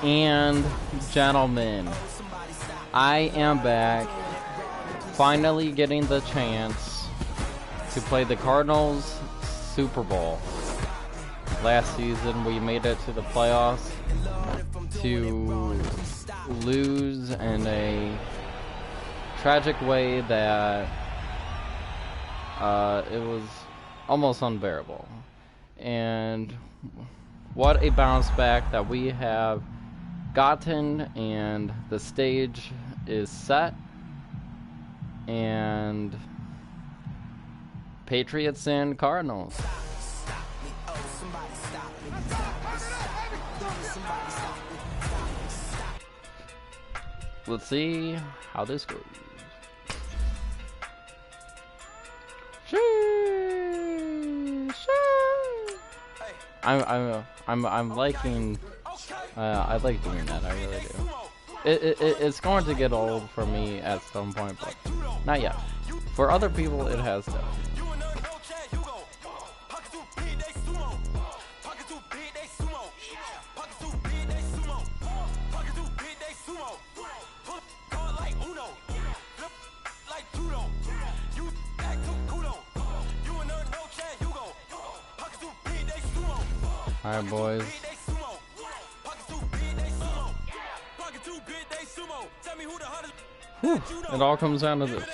and gentlemen, I am back, finally getting the chance to play the Cardinals Super Bowl. Last season we made it to the playoffs to lose in a tragic way that it was almost unbearable. And what a bounce back that we have gotten, and the stage is set, and Patriots and Cardinals. Let's see how this goes. I'm liking. I like doing that. I really do. It's going to get old for me at some point, but not yet. For other people, it has to. Alright, boys. Whew. It all comes down to this.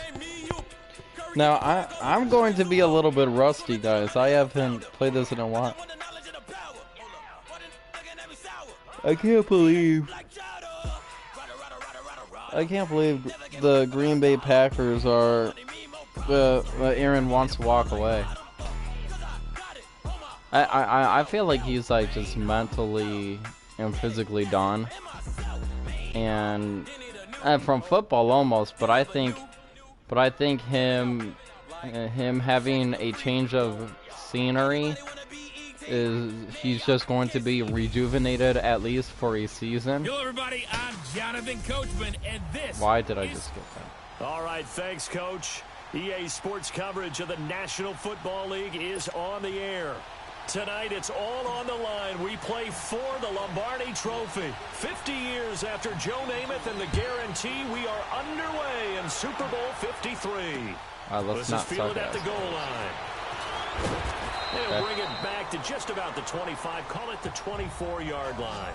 Now, I'm going to be a little bit rusty, guys. I haven't played this in a while. I can't believe the Green Bay Packers are... Aaron wants to walk away. I feel like he's like just mentally and physically done, and from football almost. But I think him having a change of scenery he's just going to be rejuvenated at least for a season. Hello everybody, I'm Jonathan Coachman, and this. Why did I just get that? All right, thanks, Coach. EA Sports coverage of the National Football League is on the air. Tonight, it's all on the line. We play for the Lombardi Trophy. 50 years after Joe Namath and the guarantee, we are underway in Super Bowl 53. Let's not field at the goal line. They'll bring it back to just about the 25. Call it the 24-yard line.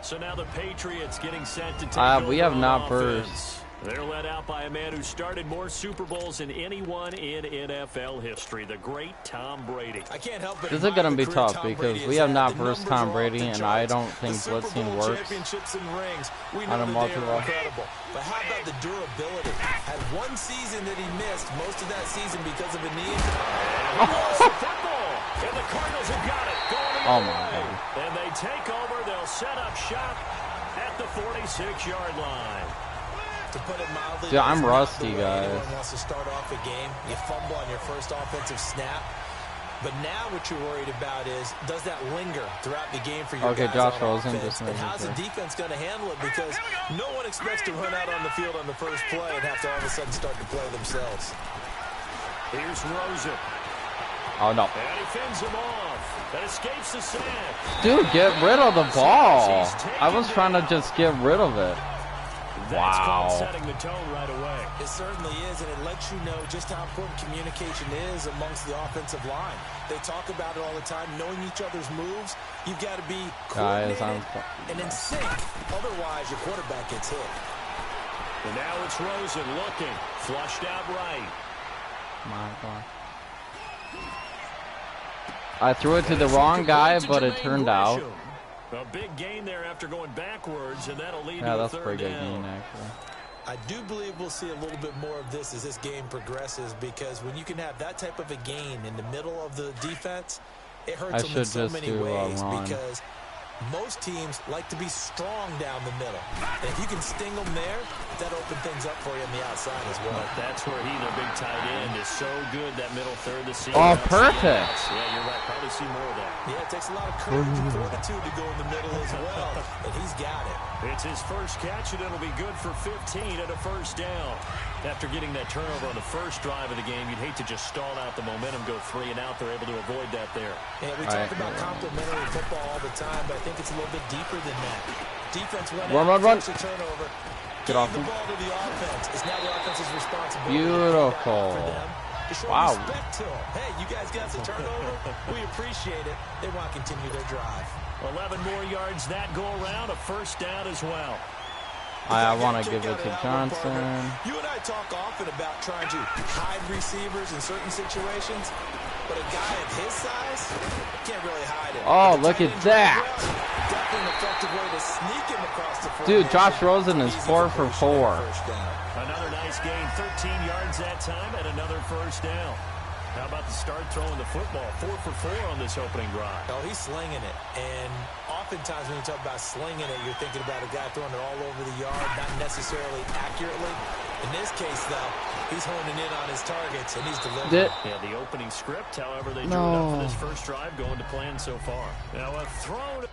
So now the Patriots getting set to take over. We have not burst. They're led out by a man who started more Super Bowls than anyone in NFL history, the great Tom Brady. I can't help but this is going to be tough because we have not versed Tom Brady, and I don't think blitzing works. I don't know incredible. But how about the durability? Had one season that he missed, most of that season because of a knee injury. And the Cardinals have got it. Oh my God. And they take over. They'll set up shop at the 46-yard line. To put it mildly, dude, I'm rusty, guys. Everyone wants to start off a game. You fumble on your first offensive snap. But now what you're worried about is, does that linger throughout the game for your guys Josh on Rosen offense? And how's the defense going to handle it? Because no one expects to run out on the field on the first play and have to all of a sudden start to play themselves. Here's Rosen. Oh, no. And he fends him off. That escapes the sack. Dude, get rid of the ball. I was trying to just get rid of it. That's wow. Setting the tone right away. It certainly is, and it lets you know just how important communication is amongst the offensive line. They talk about it all the time, knowing each other's moves. You've got to be coordinated and in sync. Otherwise, your quarterback gets hit. And now it's Rosen looking. Flushed out right. My God. I threw it to the wrong guy, but it turned out. A big gain there after going backwards, and that'll lead to a third down. Yeah, that's a pretty good gain, actually. I do believe we'll see a little bit more of this as this game progresses, because when you can have that type of a gain in the middle of the defense, it hurts them in so many ways because most teams like to be strong down the middle. And if you can sting them there, that'll open things up for you on the outside as well. That's where he, their big tight end, is so good, that middle third to see. Oh, perfect. Yeah, you're right. Probably see more of that. Yeah, it takes a lot of courage and fortitude to go in the middle as well, and he's got it. It's his first catch, and it'll be good for 15 at a first down. After getting that turnover on the first drive of the game, you'd hate to just stall out the momentum, go 3 and out. They're able to avoid that there. Yeah, we talk about complementary football all the time, but I think it's a little bit deeper than that. Defense went out, forced a turnover, get off the ball to the offense. It's now the offense's responsibility. Beautiful. For them to show respect to them. Hey, you guys got some turnover. We appreciate it. They want to continue their drive. 11 more yards that go around, a first down as well. I want to give it to Johnson. You and I talk often about trying to hide receivers in certain situations, but a guy of his size can't really hide it. Oh, look at that. Definitely an effective way to sneak him across the Dude, Josh Rosen is 4 for 4. Another nice gain, 13 yards that time, and another first down. How about the start throwing the football? 4 for 4 on this opening drive. Oh, he's slinging it. And oftentimes when you talk about slinging it, you're thinking about a guy throwing it all over the yard, not necessarily accurately. In this case, though, he's honing in on his targets, and he's delivering. Yeah, the opening script, however, they drew it up for this first drive, going to plan so far. Now a throw to...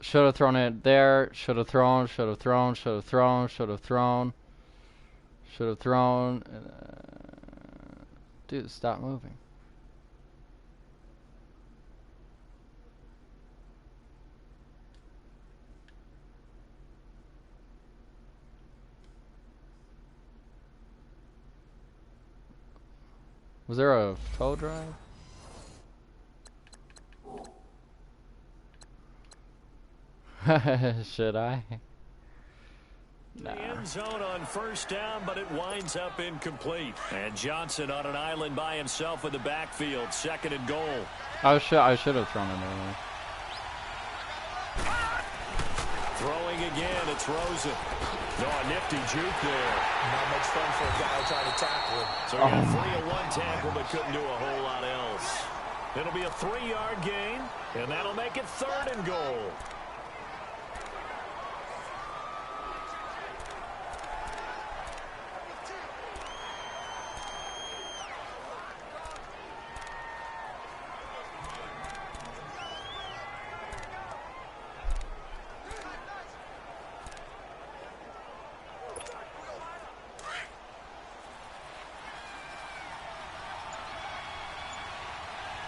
Should have thrown it there. Should have thrown. Dude, stop moving. Was there a toe drive? Should I? The end zone on first down, but it winds up incomplete. And Johnson on an island by himself in the backfield. 2nd and goal. I should have thrown it earlier. Throwing again, it's Rosen. No, a nifty juke there. Not much fun for a guy trying to tackle him. So he got 3-1 tackle, but couldn't do a whole lot else. It'll be a 3-yard gain, and that'll make it 3rd and goal.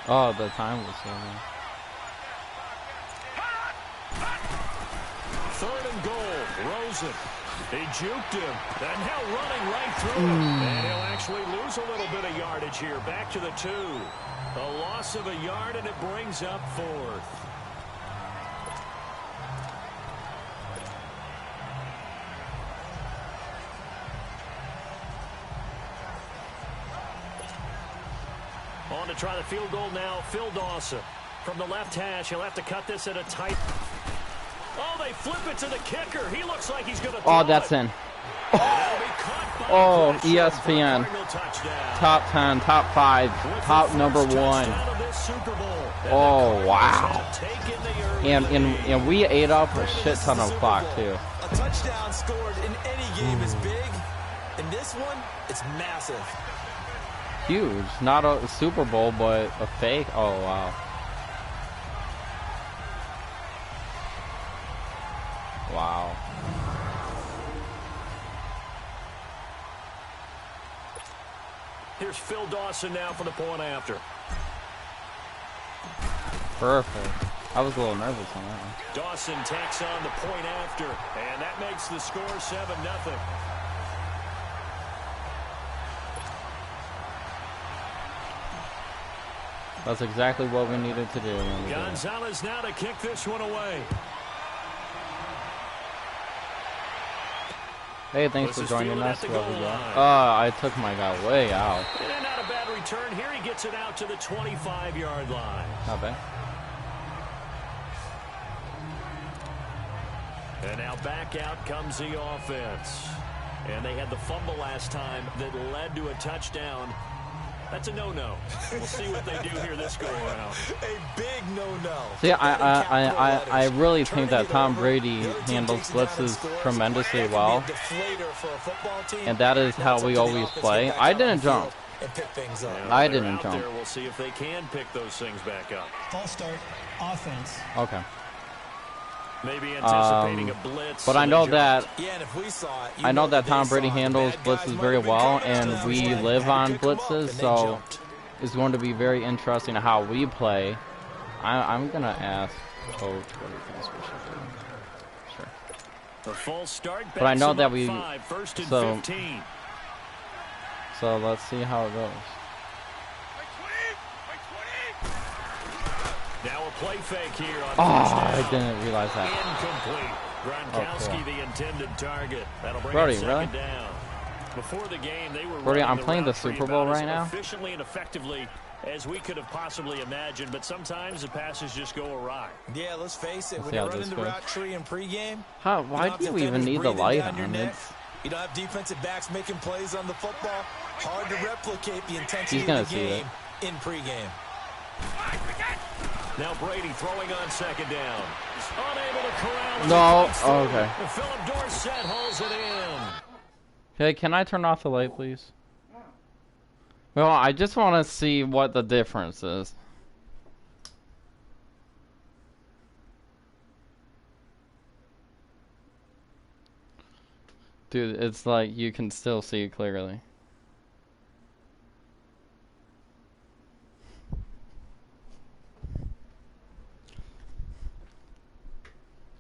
Oh, the time was so long. 3rd and goal. Rosen. He juked him. And now running right through him. And he'll actually lose a little bit of yardage here. Back to the 2. A loss of a yard, and it brings up 4th. On to try the field goal now, Phil Dawson. From the left hash, he'll have to cut this at a tight... Oh, they flip it to the kicker. He looks like he's going to throw that's in. Oh, ESPN. Top 10, top 5, top number 1. Oh, wow. And we ate up a shit ton of clock, too. A touchdown scored in any game is big. In this one, it's massive. Huge. Not a Super Bowl, but a fake. Oh, wow. Wow. Here's Phil Dawson now for the point after. Perfect. I was a little nervous on that one. Dawson takes on the point after, and that makes the score 7-0. That's exactly what we needed to do. Gonzalez now to kick this one away. Hey, thanks for joining us. I took my guy way out. And not a bad return here. He gets it out to the 25-yard line. Not bad. And now back out comes the offense. And they had the fumble last time that led to a touchdown. That's a no-no. We'll see what they do here this go-around. A big no-no. See, I really think that Tom Brady handles blitzes tremendously well. And that is how we always play. I didn't jump. and pick things up. I didn't jump. There, we'll see if they can pick those things back up. False start, offense. Okay. Maybe anticipating a blitz. But I know that and if we saw it, I know that Tom Brady handles blitzes very well, and we live on blitzes, so it's going to be very interesting how we play. I'm gonna ask Coach what he thinks we should do. Sure. A false start, but I know that we first and so 15. So let's see how it goes. Now a play fake here on I didn't realize that. Incomplete. Gronkowski, the intended target. That'll bring Brody, it second really? down. Before the game, they were Brody, I'm running playing the route tree Super Bowl about as right now. efficiently and effectively as we could have possibly imagined, but sometimes the passes just go awry. Yeah, let's face it. Let's when see you're how running this the goes. route tree in pregame, Why do you even need the light on? You don't have defensive backs making plays on the football. Hard to replicate the intensity He's gonna of the see game in pregame. Now Brady throwing on second down. Unable to corral. No. Oh, okay. Philip Dorsett holds it in. Okay, can I turn off the light, please? Well, I just want to see what the difference is. Dude, it's like you can still see clearly.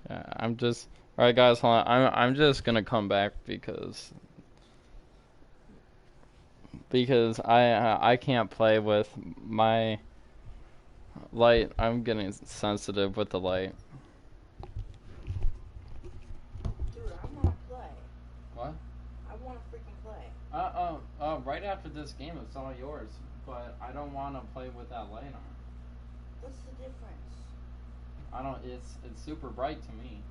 Yeah, I'm just... Alright guys, hold on. I'm just gonna come back because I can't play with my light. I'm getting sensitive with the light. Dude, I wanna play. What? I wanna freaking play. Right after this game, it's all yours. But I don't want to play with that light on. What's the difference? I don't. It's super bright to me.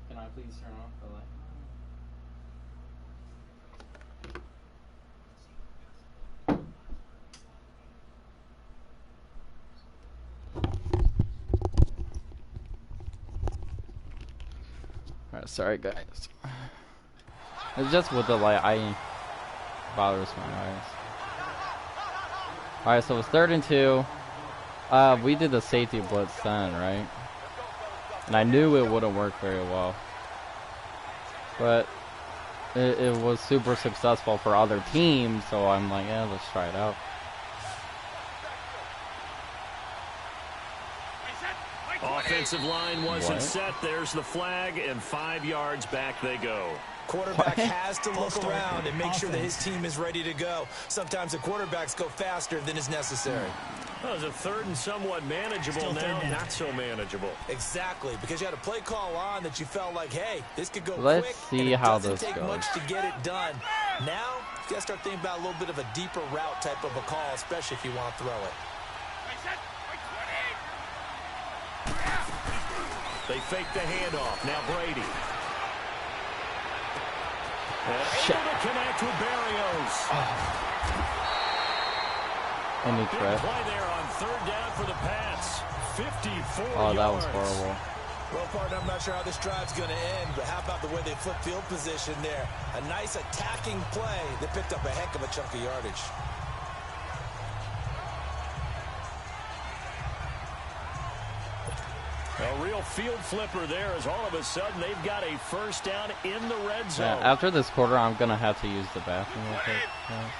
Can I please turn off the light? Alright, sorry guys. It's just with the light, bothers my eyes. Alright, so it's 3rd and 2. We did the safety blitz then, right? And I knew it wouldn't work very well. But it was super successful for other teams, so I'm like, yeah, let's try it out. Offensive line wasn't set. There's the flag, and 5 yards back they go. Quarterback has to look around and make sure that his team is ready to go. Sometimes the quarterbacks go faster than is necessary. Well, it was a 3rd and somewhat manageable, now not so manageable. Exactly, because you had a play call on that you felt like, hey, this could go Let's quick. see how this take goes. much to get it done. Now, you got to start thinking about a little bit of a deeper route type of a call, especially if you want to throw it. They fake the handoff. Now Brady. Shit. Able to connect with Barrios. Any Big threat? play there on 3rd down for the Pats. 54 Oh, that yards. was horrible. Well, partner, I'm not sure how this drive's going to end, but how about the way they flip field position there? A nice attacking play that picked up a heck of a chunk of yardage. A real field flipper there as all of a sudden they've got a 1st down in the red zone. Yeah, after this quarter, I'm gonna have to use the bathroom real quick. Yeah.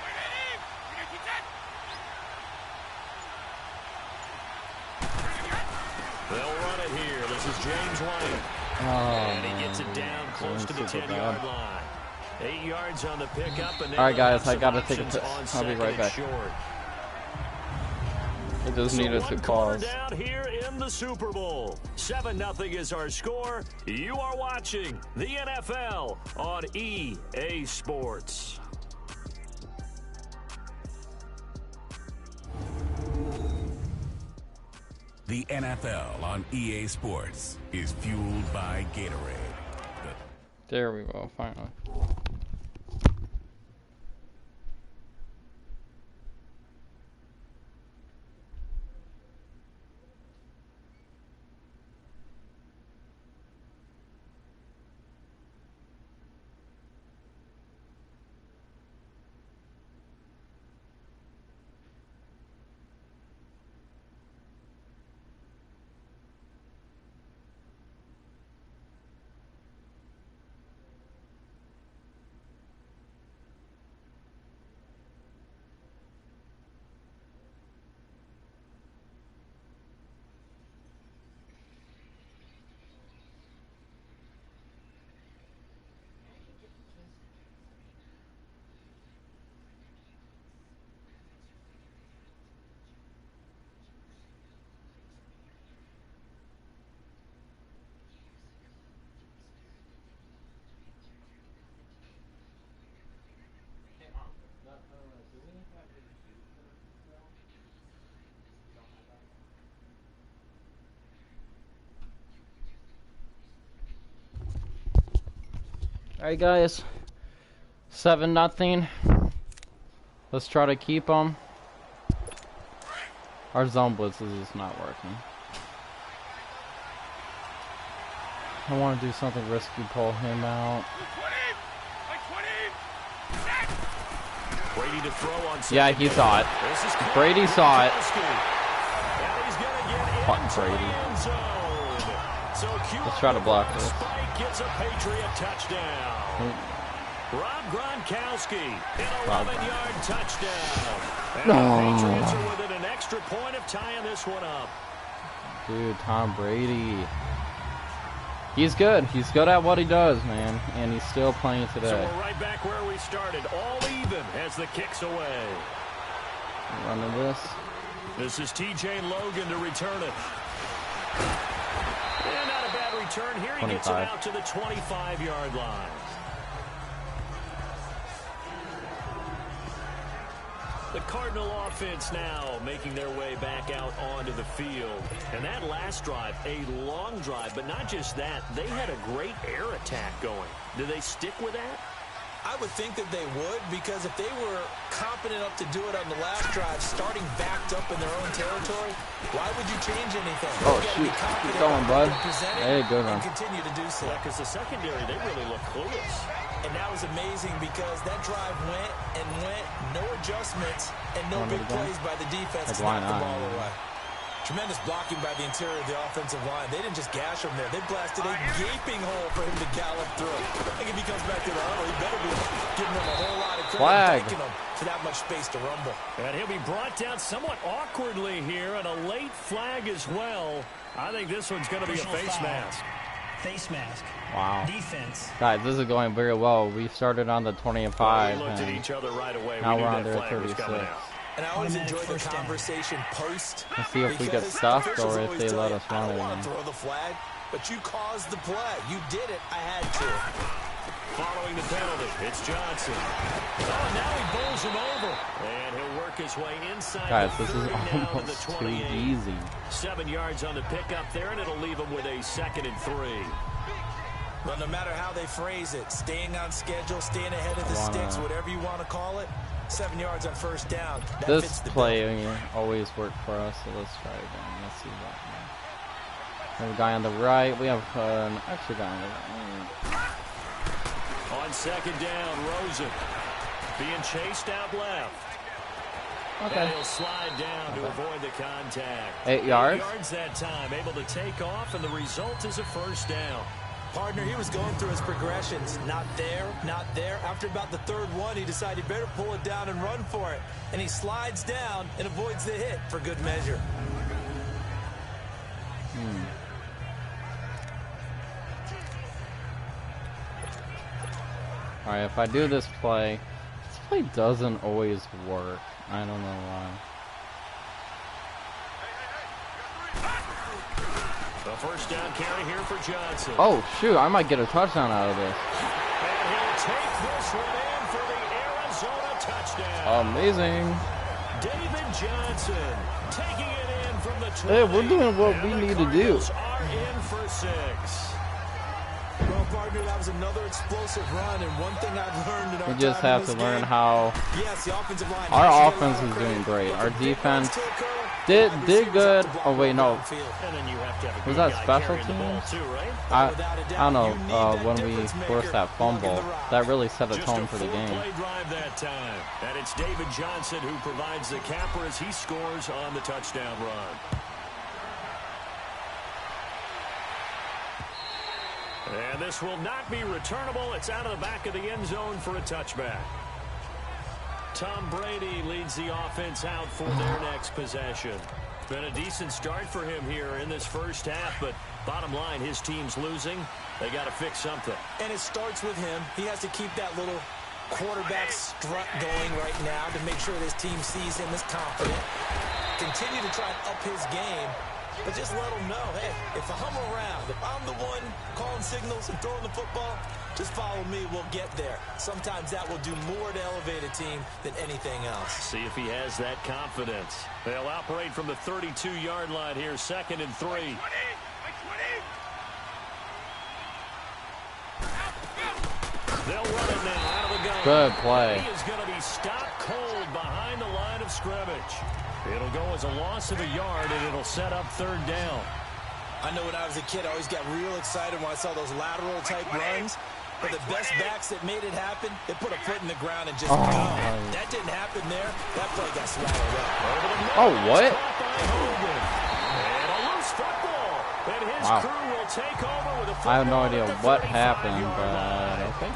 They'll run it here. This is James White. And he gets it down close to the 10-yard line. 8 yards on the pickup. All right, guys, I gotta take a piss. I'll be right back. I just needed to pause. Down here in the Super Bowl. 7-0 is our score. You are watching the NFL on EA Sports. The NFL on EA Sports is fueled by Gatorade. There we go, finally. Alright, guys. 7-0. Let's try to keep them. Our zone blitz is just not working. I want to do something risky, pull him out. Brady to throw on. Yeah, he saw it. Brady saw it. Fuck Brady. Let's try to block this. Gets a Patriot touchdown. Rob Gronkowski, an 11-yard touchdown. And the Patriots are within an extra point of tying this one up. Dude, Tom Brady. He's good. He's good at what he does, man. And he's still playing today. So we're right back where we started. All even as the kick's away. Running this. This is TJ Logan to return it. And not a bad return here. He 25. gets it out to the 25-yard line. The Cardinal offense now making their way back out onto the field. And that last drive, a long drive, but not just that. They had a great air attack going. Do they stick with that? I would think that they would, because if they were confident enough to do it on the last drive, starting backed up in their own territory, why would you change anything? Oh, shoot. Keep going, bud. Hey, good one. And continue to do so. Yeah, because the secondary, they really look clueless. And that was amazing because that drive went and went, no adjustments, and no big plays by the defense to knock the ball away. Tremendous blocking by the interior of the offensive line. They didn't just gash him there. They blasted a gaping hole for him to gallop through. I think if he comes back to the huddle, he better be giving them a whole lot of credit, thanking them for that much space to rumble. And he'll be brought down somewhat awkwardly here, and a late flag as well. I think this one's going to be a face mask. Face mask. Wow. Defense. Guys, this is going very well. We started on the 25. We looked at each other right away. Now we're on their 36. And I always enjoy the conversation post. Let's see if we get stuffed or if they let us run it. I don't want to throw the flag, but you caused the play. You did it. I had to. Following the penalty, it's Johnson. Oh, now he bowls him over. And he'll work his way inside. Guys, this is almost too easy. 7 yards on the pickup there, and it'll leave him with a 2nd and 3. Well, no matter how they phrase it, staying on schedule, staying ahead of the sticks, whatever you want to call it, 7 yards on first down. This play always worked for us, so let's try again. Let's see that. We have a guy on the right. We have an extra guy on the right. On 2nd down, Rosen being chased out left. Okay. And he'll slide down to avoid the contact. 8 yards. 8 yards that time, able to take off, and the result is a first down. Partner, he was going through his progressions. Not there, not there. After about the third one, he decided he better pull it down and run for it. And he slides down and avoids the hit for good measure. All right, if I do this play doesn't always work. I don't know why. The first down carry here for Johnson. Oh, shoot, I might get a touchdown out of this. And he'll take this one in for the Arizona touchdown. Amazing. David Johnson taking it in from the 20. Hey, we're doing what we need to do. Are in for 6. Well, partner, that was another explosive run, and one thing I've learned in our We just have to learn how. Yes, the offensive line. Our offense is doing great. Our defense did good. Oh wait, no. And then you have to have a Was good that guy special carrying the ball teams? too, right? I don't know. When we forced that fumble, that really set the Just tone a for the game. 4-play drive that time. And it's David Johnson who provides the capper as he scores on the touchdown run. And this will not be returnable. It's out of the back of the end zone for a touchback. Tom Brady leads the offense out for their next possession. Been a decent start for him here in this first half, but bottom line, his team's losing. They got to fix something. And it starts with him. He has to keep that little quarterback strut going right now to make sure this team sees him as confident. Continue to try and up his game. But just let them know, hey, if I'm around, if I'm the one calling signals and throwing the football, just follow me, we'll get there. Sometimes that will do more to elevate a team than anything else. See if he has that confidence. They'll operate from the 32-yard line here, 2nd and 3. They'll run it now out of the gun. Good play. He is going to be stopped cold behind the line of scrimmage. It'll go as a loss of a yard, and it'll set up 3rd down. I know when I was a kid, I always got real excited when I saw those lateral-type runs. But the best backs that made it happen, they put a foot in the ground and just go. That didn't happen there. That play got swallowed up. Oh, what? And a loose football. And his crew will take over with a football. I have no idea what happened, but okay.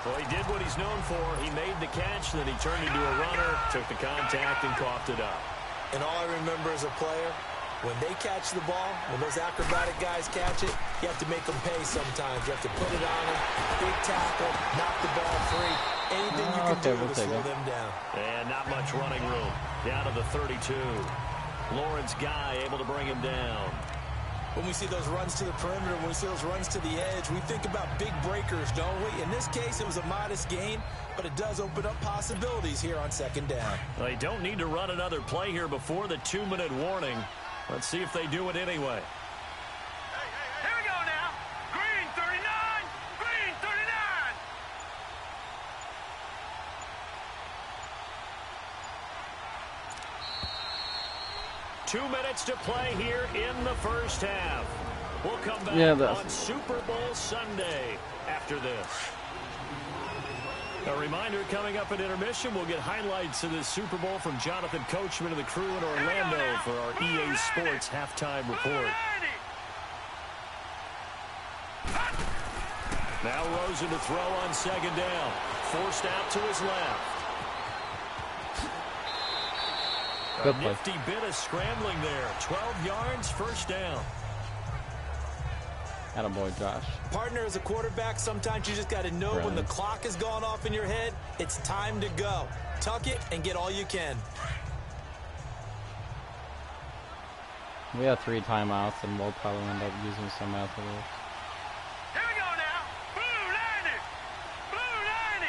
Well, he did what he's known for. He made the catch, then he turned into a runner, took the contact, and coughed it up. And all I remember as a player, when they catch the ball, when those acrobatic guys catch it, you have to make them pay sometimes. You have to put it on them, big tackle, knock the ball free. Anything you can do to slow them down. And not much running room. Down to the 32. Lawrence Guy able to bring him down. When we see those runs to the perimeter, when we see those runs to the edge, we think about big breakers, don't we? In this case, it was a modest gain, but it does open up possibilities here on 2nd down. They don't need to run another play here before the 2-minute warning. Let's see if they do it anyway. Here we go now. Green 39. Green 39. 2 minutes to play here in the first half. We'll come back on Super Bowl Sunday after this. A reminder, coming up at intermission, we'll get highlights of this Super Bowl from Jonathan Coachman and the crew in Orlando for our EA Sports halftime report. Now Rosen to throw on 2nd down. Forced out to his left. Good play. A nifty bit of scrambling there. 12 yards, 1st down. Attaboy, Josh. Partner, as a quarterback, sometimes you just got to know when the clock has gone off in your head, it's time to go. Tuck it and get all you can. We have 3 timeouts, and we'll probably end up using some after this. Here we go now. Blue 90. Blue 90.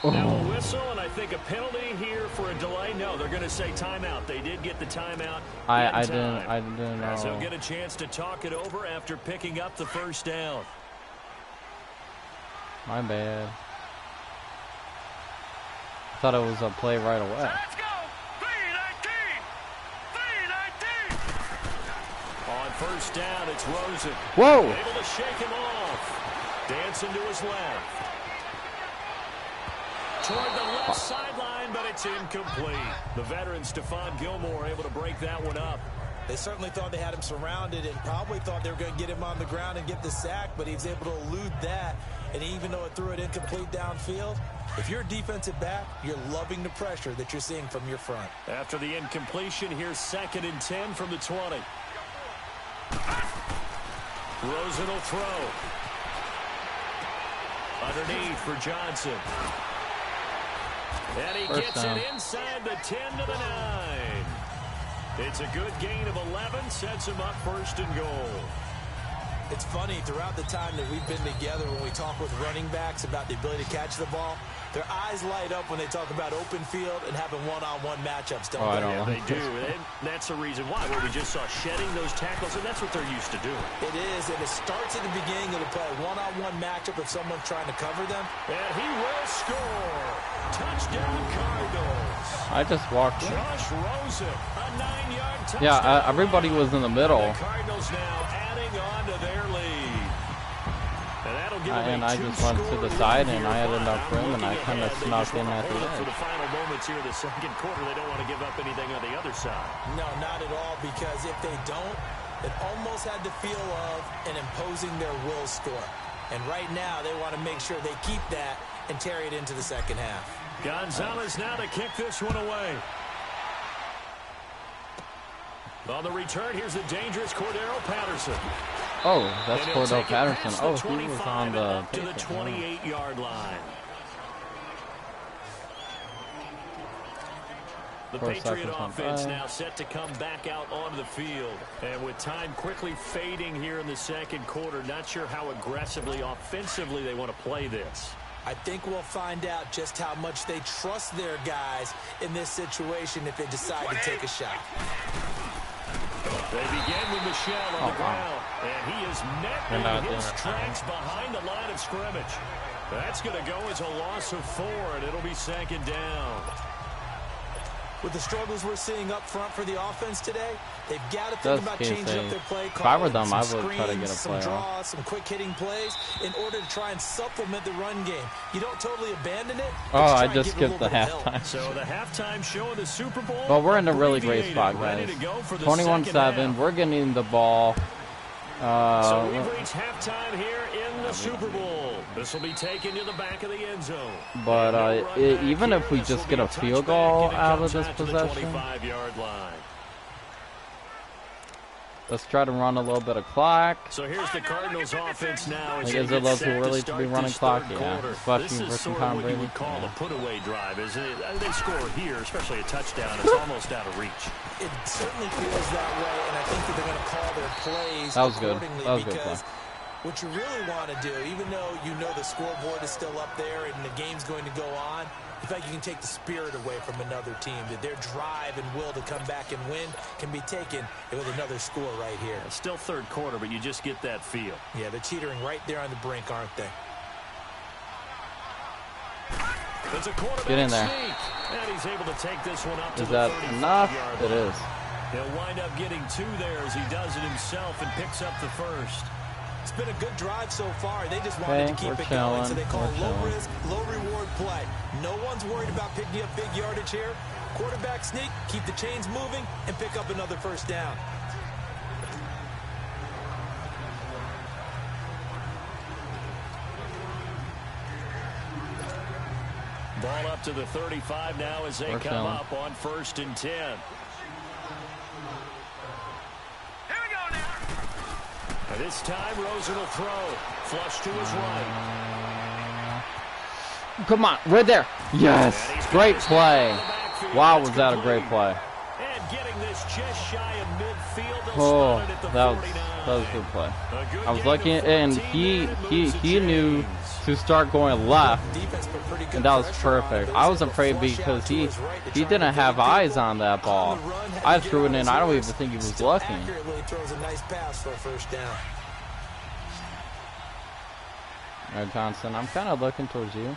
Now a whistle, and I think a penalty here for a delay. No, they're going to say timeout. They did get the timeout. I didn't know. So get a chance to talk it over after picking up the 1st down. My bad. I thought it was a play right away. Let's go. 319. 319. On 1st down, it's Rosen. Whoa! Able to shake him off. Dancing to his left. Toward the left sideline, but it's incomplete. The veteran Stephon Gilmore able to break that one up. They certainly thought they had him surrounded and probably thought they were going to get him on the ground and get the sack, but he was able to elude that. And even though it threw it incomplete downfield, if you're a defensive back, you're loving the pressure that you're seeing from your front. After the incompletion, here's 2nd and 10 from the 20. Rosen will throw. Underneath for Johnson. And he gets it inside the 10 to the 9. It's a good gain of 11, sets him up 1st and goal. It's funny, throughout the time that we've been together, when we talk with running backs about the ability to catch the ball, their eyes light up when they talk about open field and having one-on-one matchups, don't they? Yeah, they do. And that's the reason why. Where we just saw shedding those tackles, and that's what they're used to doing. It is, and it starts at the beginning of the play. One-on-one matchup if someone's trying to cover them. And he will score. Touchdown, Cardinals. I just walked in. Josh Rosen, a 9-yard touchdown. Yeah, everybody was in the middle. The Cardinals now adding on to their lead. And that'll give and I just went to the side, and I had enough room, and I kind of snuck in at the For end. the final moments here of the 2nd quarter, they don't want to give up anything on the other side. No, not at all, because if they don't, it almost had the feel of an imposing their will score. And right now, they want to make sure they keep that and carry it into the 2nd half. Gonzalez now to kick this one away. On the return, here's the dangerous Cordero Patterson. Oh, that's Cordero Patterson. Oh, he was on the to the 28-yard line. The Patriot offense now set to come back out onto the field. And with time quickly fading here in the second quarter, not sure how aggressively, offensively they want to play this. I think we'll find out just how much they trust their guys in this situation if they decide to take a shot. They begin with Michelle on the ground, and he is met in his tracks behind the line of scrimmage. That's going to go as a loss of 4, and it'll be second down. With the struggles we're seeing up front for the offense today, they've got to think about changing up their play call. If I were them, I would try to get a some draws, some quick hitting plays in order to try and supplement the run game. You don't totally abandon it. Oh, I just skipped the halftime. So the halftime show of the Super Bowl. Well, we're in a really great spot, guys. 21-7. We're getting the ball. So we've reached halftime here in the Super Bowl. This will be taken to the back of the end zone. But even if we just get a field goal out of this possession, let's try to run a little bit of clock. So here's the Cardinals offense now. Is it a little too early to be running clock? Yeah, especially versus Tom Brady. This is sort of what you would call a put-away drive, isn't it? They score here, especially a touchdown. It's almost out of reach. It certainly feels that way, and I think that they're going to call their plays that was good. accordingly. That was good play. What you really want to do, even though you know the scoreboard is still up there and the game's going to go on, in fact, you can take the spirit away from another team. That their drive and will to come back and win can be taken with another score right here. It's still third quarter, but you just get that feel. Yeah, they're teetering right there on the brink, aren't they? Get in there. And he's able to take this one up to is that enough? It is. He'll wind up getting 2 there as he does it himself and picks up the first. It's been a good drive so far. They just wanted to keep it going, so they call it low-risk, low-reward play. No one's worried about picking up big yardage here. Quarterback sneak, keep the chains moving, and pick up another first down. Ball up to the 35 now as they come up on 1st and 10. This time, Rosen will throw. Flush to his right. Come on, right there. Yes, great play. Wow, was that a great play. And getting this just shy of midfield. Oh, that was a good play. I was lucky, and he knew to start going left, and that was perfect. I was afraid because he didn't have eyes on that ball. I threw it in. I don't even think he was looking. All right, Johnson, I'm kind of looking towards you.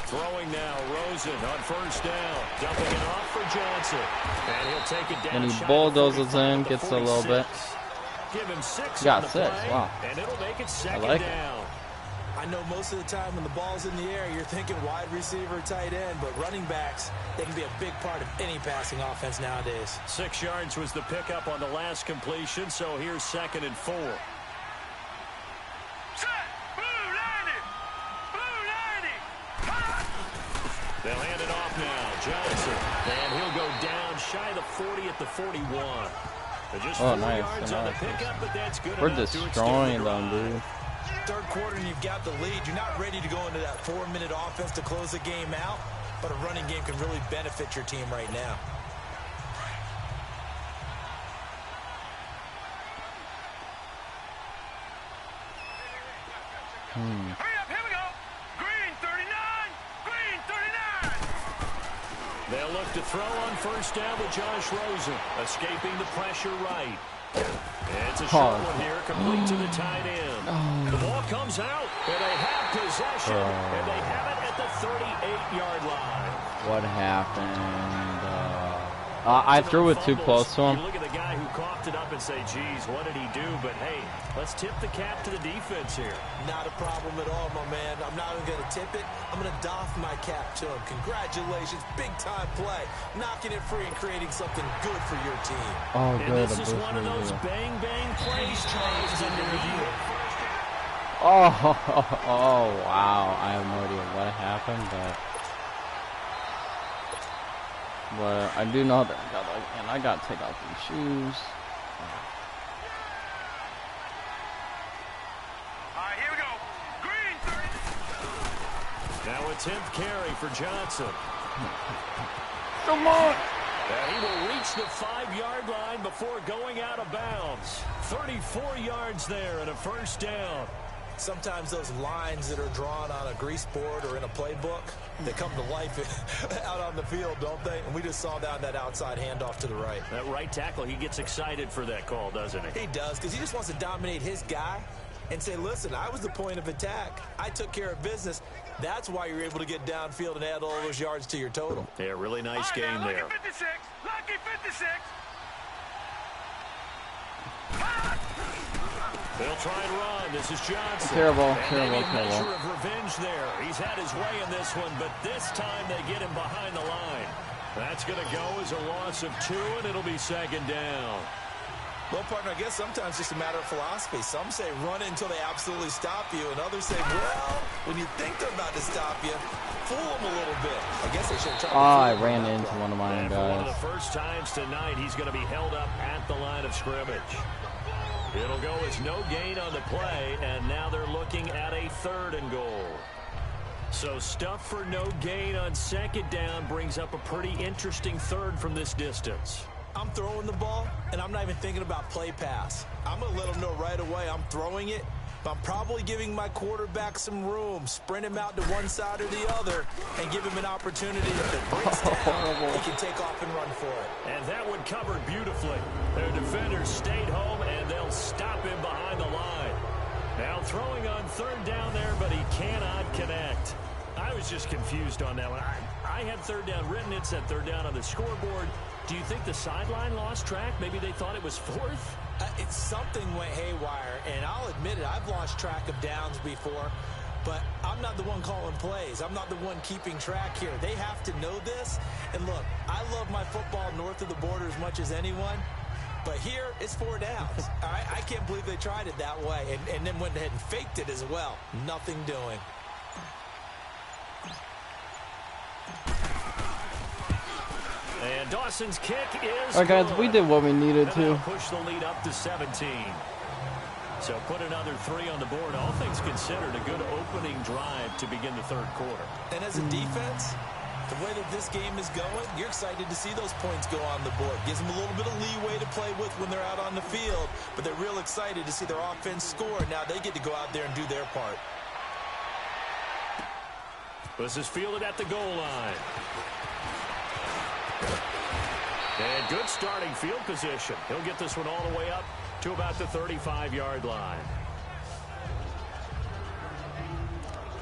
Throwing now, Rosen on 1st down, dumping it off for Johnson, and he'll take it down. And he bulldozes in, gets a little bit. Give him 6. Got 6. Wow. And it'll make it second down. I know most of the time when the ball's in the air, you're thinking wide receiver, tight end, but running backs, they can be a big part of any passing offense nowadays. 6 yards was the pickup on the last completion, so here's 2nd and 4. They'll hand it off now. Johnson, and he'll go down shy of the 40 at the 41. Just 4 yards on the pickup, but that's good. We're destroying them, dude. Third quarter and you've got the lead. You're not ready to go into that 4-minute offense to close the game out, but a running game can really benefit your team right now. Hurry up, here we go. Green 39, green 39. They'll look to throw on 1st down with Josh Rosen, escaping the pressure right. It's a short one here, complete to the tight end. The ball comes out, and they have possession, and they have it at the 38-yard line. What happened? I threw it too close to him. You look at the guy who coughed it up and say, geez, what did he do? But, hey, let's tip the cap to the defense here. Not a problem at all, my man. I'm not even going to tip it. I'm going to doff my cap to him. Congratulations. Big-time play. Knocking it free and creating something good for your team. Oh, good. And this is one of those bang-bang plays, Charles, under review. Oh, wow. I have no idea what happened, but I do know that I got to take off these shoes. All right, here we go. Green 30. Now a 10th carry for Johnson. Come on. And he will reach the 5-yard line before going out of bounds. 34 yards there and a first down. Sometimes those lines that are drawn on a grease board or in a playbook, they come to life out on the field, don't they? And we just saw that outside handoff to the right. That right tackle, he gets excited for that call, doesn't he? He does, because he just wants to dominate his guy and say, listen, I was the point of attack. I took care of business. That's why you're able to get downfield and add all those yards to your total. Yeah, really nice game there. Lucky 56. Lucky 56. They'll try and run. This is Johnson. Terrible. Measure of revenge there. He's had his way in this one, but this time they get him behind the line. That's going to go as a loss of 2, and it'll be second down. Well, partner, I guess sometimes it's just a matter of philosophy. Some say run it until they absolutely stop you, and others say, well, when you think they're about to stop you, fool them a little bit. I guess they should try to I ran into one of my and guys. for one of the first times tonight, he's going to be held up at the line of scrimmage. It'll go as no gain on the play, and now they're looking at a 3rd and goal. So stuff for no gain on second down brings up a pretty interesting 3rd from this distance. I'm throwing the ball, and I'm not even thinking about play pass. I'm going to let them know right away I'm throwing it, but I'm probably giving my quarterback some room, sprint him out to one side or the other, and give him an opportunity if it breaks down, he can take off and run for it. And that one covered beautifully. Their defenders stayed home, and they'll stop him behind the line. Now throwing on 3rd down there, but he cannot connect. I was just confused on that one. I had 3rd down written. It said 3rd down on the scoreboard. Do you think the sideline lost track? Maybe they thought it was 4th? It's something went haywire, and I'll admit it, I've lost track of downs before, but I'm not the one calling plays. I'm not the one keeping track here. They have to know this. And look, I love my football north of the border as much as anyone, but here it's 4 downs. All right? I can't believe they tried it that way and then went ahead and faked it as well. Nothing doing. And Dawson's kick is All right, guys, we did what we needed to. Push the lead up to 17. So put another 3 on the board. All things considered, a good opening drive to begin the 3rd quarter. And as a defense, the way that this game is going, you're excited to see those points go on the board. Gives them a little bit of leeway to play with when they're out on the field, but they're real excited to see their offense score. Now they get to go out there and do their part. This is fielded at the goal line. And good starting field position. He'll get this one all the way up to about the 35-yard line.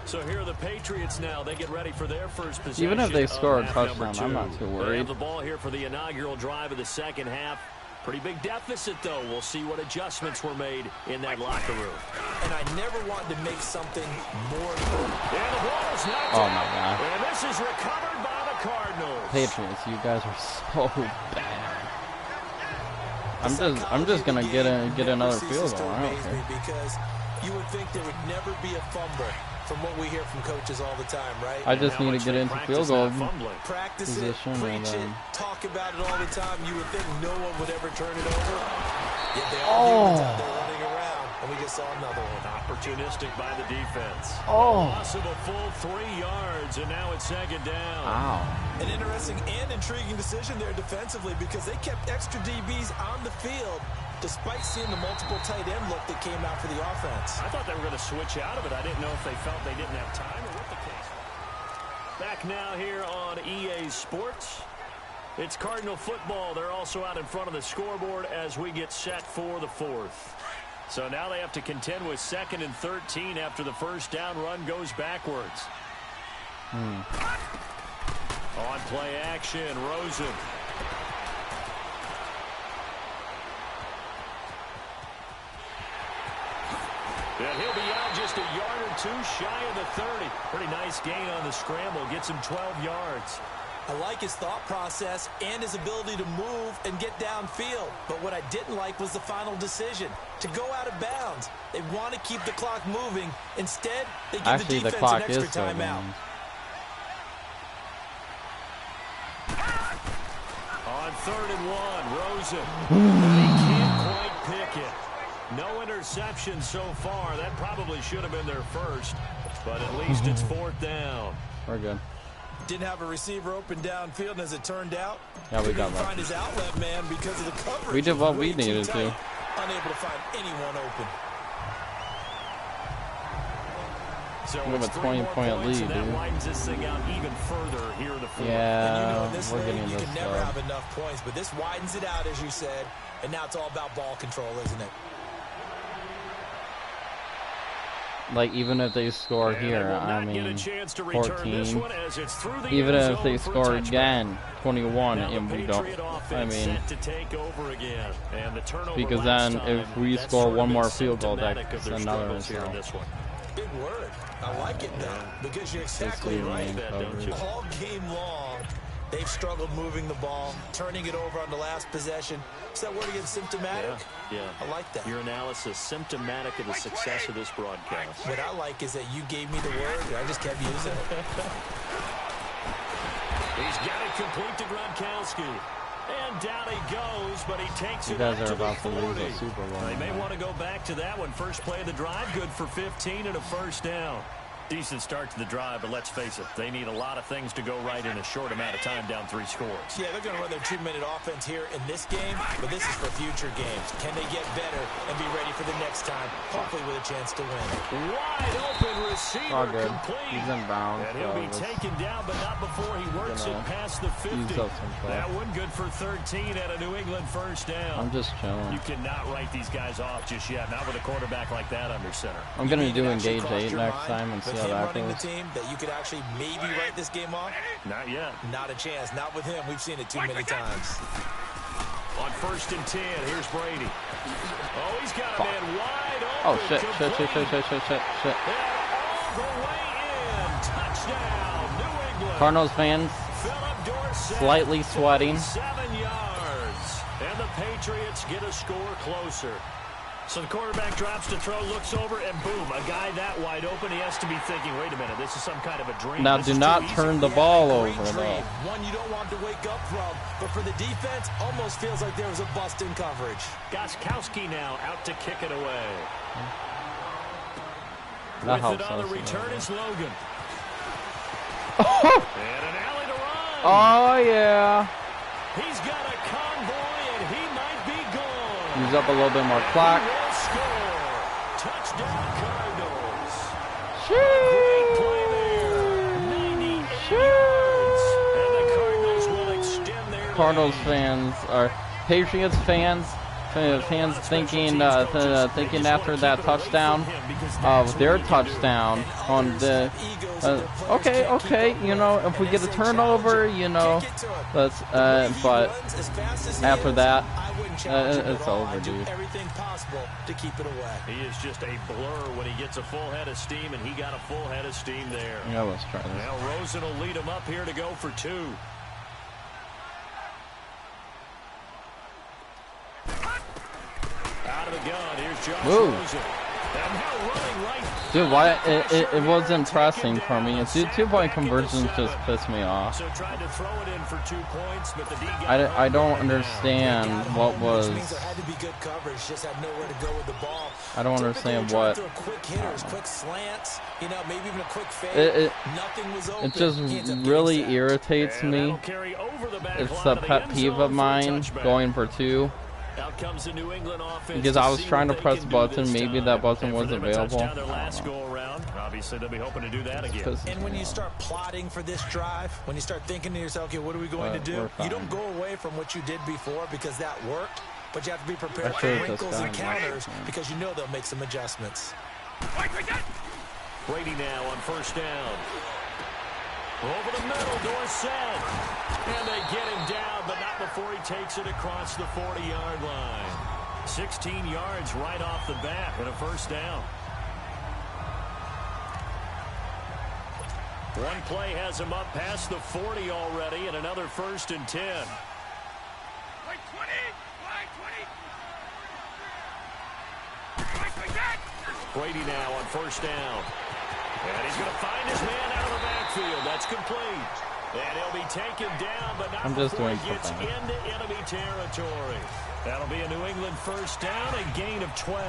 So here are the Patriots now. They get ready for their first possession. Even if they score a touchdown, I'm not too worried. They have the ball here for the inaugural drive of the second half. Pretty big deficit, though. We'll see what adjustments were made in that locker room. And I never wanted to make something more important. And the ball is knocked Oh, out. my God. And this is recovered by the Cardinals. Patriots, you guys are so bad. I'm just gonna get another field goal. I don't care. Because you would think there would never be a fumble from what we hear from coaches all the time, right? I just need to get into field goal Practice it, position preach and it, talk about it all the time. You would think no one would ever turn it over. Yet they all humans out there running around, and we just saw another one. Opportunistic by the defense. Oh. Loss of a full 3 yards, and now it's second down. Wow. An interesting and intriguing decision there defensively because they kept extra DBs on the field despite seeing the multiple tight end look that came out for the offense. I thought they were going to switch out of it. I didn't know if they felt they didn't have time or what the case was. Back now here on EA Sports. It's Cardinal football. They're also out in front of the scoreboard as we get set for the 4th. So now they have to contend with 2nd and 13 after the first down run goes backwards. On play action, Rosen. And he'll be out just a yard or 2 shy of the 30. Pretty nice gain on the scramble. Gets him 12 yards. I like his thought process and his ability to move and get downfield. But what I didn't like was the final decision, to go out of bounds. They want to keep the clock moving. Instead, they give the defense an extra timeout. On 3rd and 1, Rosen. He can't quite pick it. No interception so far. That probably should have been their first. But at least it's 4th down. We're good. Didn't have a receiver open downfield, and as it turned out, yeah, we got couldn't find his outlet man because of the coverage. We did what we needed to. Unable to find anyone open. So we have a 20-point lead, dude. That widens this thing out even further here in the fourth. Yeah, and we're getting this you can never have enough points, but this widens it out, as you said, and now it's all about ball control, isn't it? Like, even if they score here, I mean, 14. Even if they score again, 21, and we don't. I mean, because then if we score one more field goal, that's another result. Big word. I like it though, because you're exactly right. All game long, they've struggled moving the ball, turning it over on the last possession. Is that word again, symptomatic? Yeah. I like that. Your analysis, symptomatic of the success of this broadcast. What I like is that you gave me the word, and I just kept using it. He's got it complete to Gronkowski. And down he goes, but he takes it up to the 40. They may want to go back to that one. First play of the drive, good for 15 and a first down. Decent start to the drive, but let's face it, they need a lot of things to go right in a short amount of time, down 3 scores. Yeah, they're going to run their 2-minute offense here in this game, but this is for future games. Can they get better and be ready for the next time, hopefully with a chance to win? Wide open receiver complete. He's in bounds. And he'll be taken down, but not before he works it past the 50. That one good for 13 at a New England first down. I'm just chilling. You cannot write these guys off just yet, not with a quarterback like that under center. I'm going to do engage 8 next time and see how that running goes. the team that you could actually maybe write this game off? Not yet. Not a chance. Not with him. We've seen it too many times. On 1st and 10, here's Brady. Oh, he's got a man wide open. Oh, shit. And all the way in. Touchdown, New England. Cardinals fans slightly sweating. 7 yards. And the Patriots get a score closer. So the quarterback drops to throw, looks over, and boom, a guy that wide open. He has to be thinking, wait a minute, this is some kind of a dream. Now, do not turn the ball over, though. One you don't want to wake up from, but for the defense, almost feels like there was a bust in coverage. Goskowski now out to kick it away. That With helps it on the us, return is Logan. Oh! And an alley to run. Oh, yeah. He's got a convoy, and he might be gone. Use up a little bit more clock. Touchdown Cardinals. Great play there. 98 yards. And the Cardinals will extend their Cardinals lead. fans are Patriots fans thinking after that touchdown of their touchdown on the okay, you know, if we get a turnover, you know, let's but after that it's over, dude. Everything possible to keep it away. He is just a blur when he gets a full head of steam, and he got a full head of steam there. Yeah, let's try this. Now Rosen will lead him up here to go for 2. Out of the gun, here's Josh Rosen. And now running right. Dude, why it wasn't pressing for me. It's 2-point conversions just piss me off. So tried to throw it in for 2 points, but the D got I don't understand what was. There had to be good coverage, just had nowhere to go with the ball. I don't understand what. Quick hitters, quick slants, you know, maybe even a quick fade. Nothing was open. It just really irritates me. It's a pet peeve of mine going for 2. Out comes the New England offense because I was trying to press button, maybe that button wasn't available. Obviously, they'll be hoping to do that again. And when you start plotting for this drive, when you start thinking to yourself, okay, what are we going to do? You don't go away from what you did before because that worked, but you have to be prepared for wrinkles and counters because you know they'll make some adjustments. Brady now on 1st down. Over the middle, Dorsett. And they get him down, but not before he takes it across the 40-yard line. 16 yards right off the bat and a first down. One play has him up past the 40 already, and another 1st and 10. Brady now on 1st down. And he's going to find his man out of the backfield. That's complete. And he'll be taken down, but not before he gets into enemy territory. That'll be a New England first down, a gain of 12.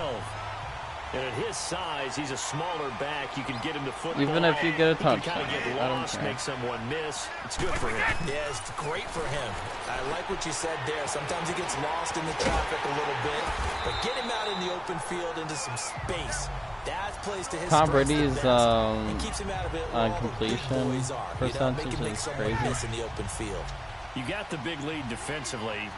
And at his size, he's a smaller back. You can get him to football. Even if you get a touchdown, kind of get lost, make someone miss. It's good for him. Yeah, it's great for him. I like what you said there. Sometimes he gets lost in the traffic a little bit, but get him out in the open field into some space. That plays to his Tom Brady's keeps him out of it completion percentage is crazy. In the open field. You got the big lead defensively.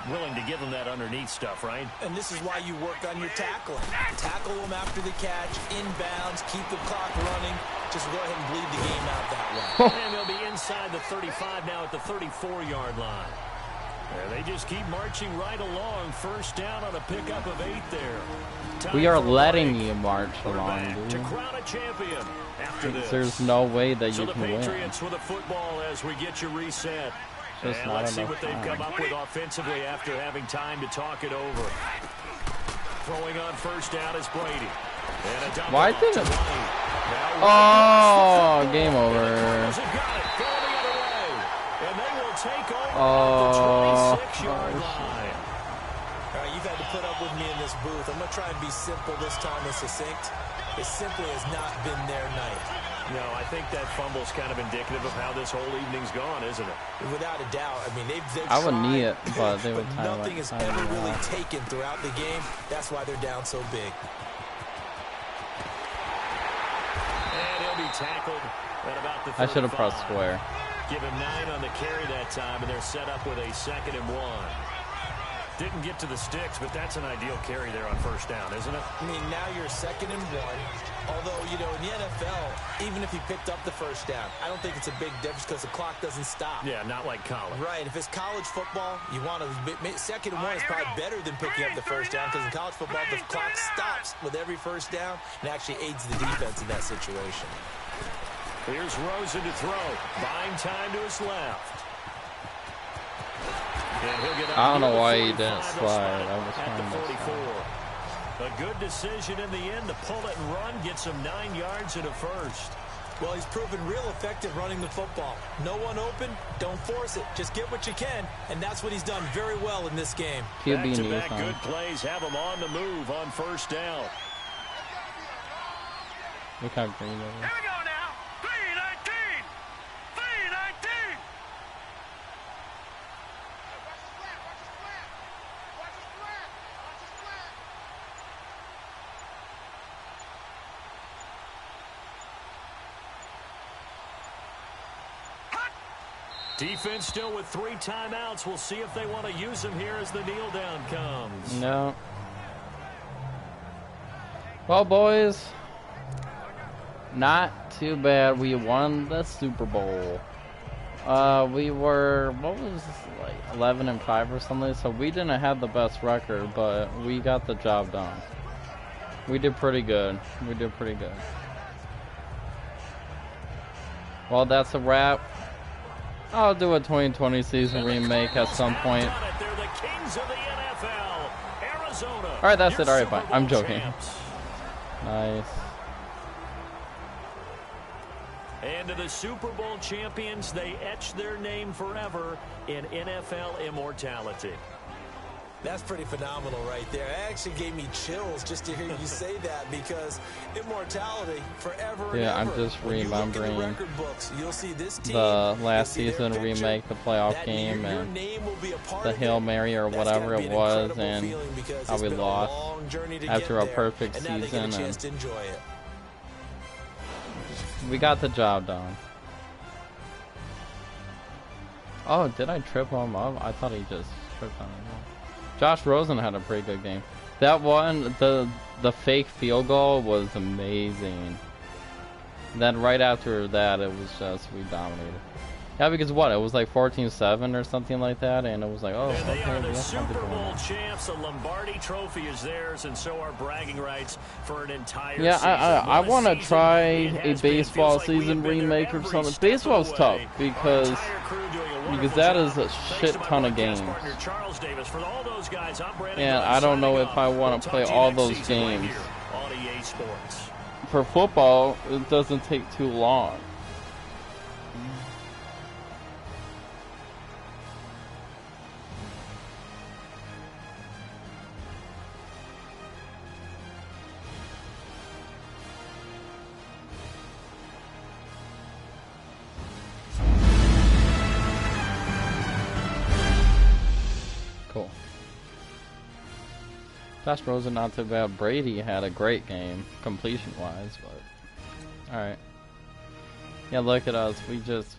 Willing to give them that underneath stuff, right? And this is why you work on your tackling. Tackle them after the catch, inbounds, keep the clock running. Just go ahead and bleed the game out that way. And they'll be inside the 35 now at the 34-yard line. They just keep marching right along. First down on a pickup of 8 there. We are letting you march along, dude. To crown a champion after this. There's no way that you can win. So the Patriots with the football as we get you reset. And let's see what they've come up with offensively after having time to talk it over. Throwing on first down is Brady. Why didn't it? Oh, game over. And they will take over the 26-yard line. All right, you've had to put up with me in this booth. I'm going to try and be simple this time and succinct. It simply has not been their night. No, I think that fumble's kind of indicative of how this whole evening's gone, isn't it? Without a doubt. I mean, they've I would need it, but they would time nothing is ever really taken throughout the game. That's why they're down so big. And he'll be tackled at about the 35. I should have pressed square. Give him 9 on the carry that time, and they're set up with a 2nd and 1. Didn't get to the sticks, but that's an ideal carry there on first down, isn't it? I mean, now you're 2nd and 1. Although, you know, in the NFL, even if he picked up the first down, I don't think it's a big difference because the clock doesn't stop. Yeah, not like college. Right. If it's college football, you want to 2nd and 1 is probably better than picking up the first down because in college football, the clock stops with every first down and actually aids the defense in that situation. Here's Rosen to throw. Buying time to his left. I don't know why he didn't slide. I was at the trying to 44. A good decision in the end to pull it and run, gets him 9 yards and a first. Well, he's proven real effective running the football. No one open, don't force it. Just get what you can, and that's what he's done very well in this game. Back-to-back good plays have him on the move on first down. Look how green it is. Here we go now. 3-19. 3-19. Defense still with 3 timeouts. We'll see if they want to use them here as the kneel down comes. No. Well, boys, not too bad. We won the Super Bowl. We were, what was this, like 11-5 or something. So we didn't have the best record, but we got the job done. We did pretty good. We did pretty good. Well, that's a wrap. I'll do a 2020 season remake at some point. Alright, that's it. Alright, fine. I'm joking. Nice. And to the Super Bowl champions, they etch their name forever in NFL immortality. That's pretty phenomenal right there. It actually gave me chills just to hear you say that because immortality forever and yeah, ever. I'm just remembering the record books, you'll see this team, the last season remake, the playoff game, and the Hail Mary or whatever it was, and how we lost after a perfect season. And we got the job done. Oh, did I trip him up? I thought he just tripped on him. Josh Rosen had a pretty good game. That one, the fake field goal was amazing. Then right after that, it was just, we dominated. Yeah, because what? It was like 14-7 or something like that, and it was like, oh, and they okay, are the we Super Bowl champs. The Lombardi Trophy is theirs, and so are bragging rights for an entire yeah, season. I want to try a baseball season remake or something. Baseball's tough because that is a shit ton of games. And I don't know if I want to play all those games. For football, it doesn't take too long. Cool. Josh Rosen not too bad. Brady had a great game, completion-wise, but alright. Yeah, look at us.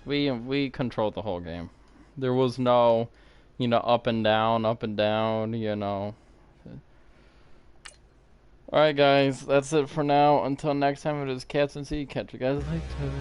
We controlled the whole game. There was no, you know, up and down, you know. Alright guys, that's it for now. Until next time, it is Cats and C. Catch you guys later.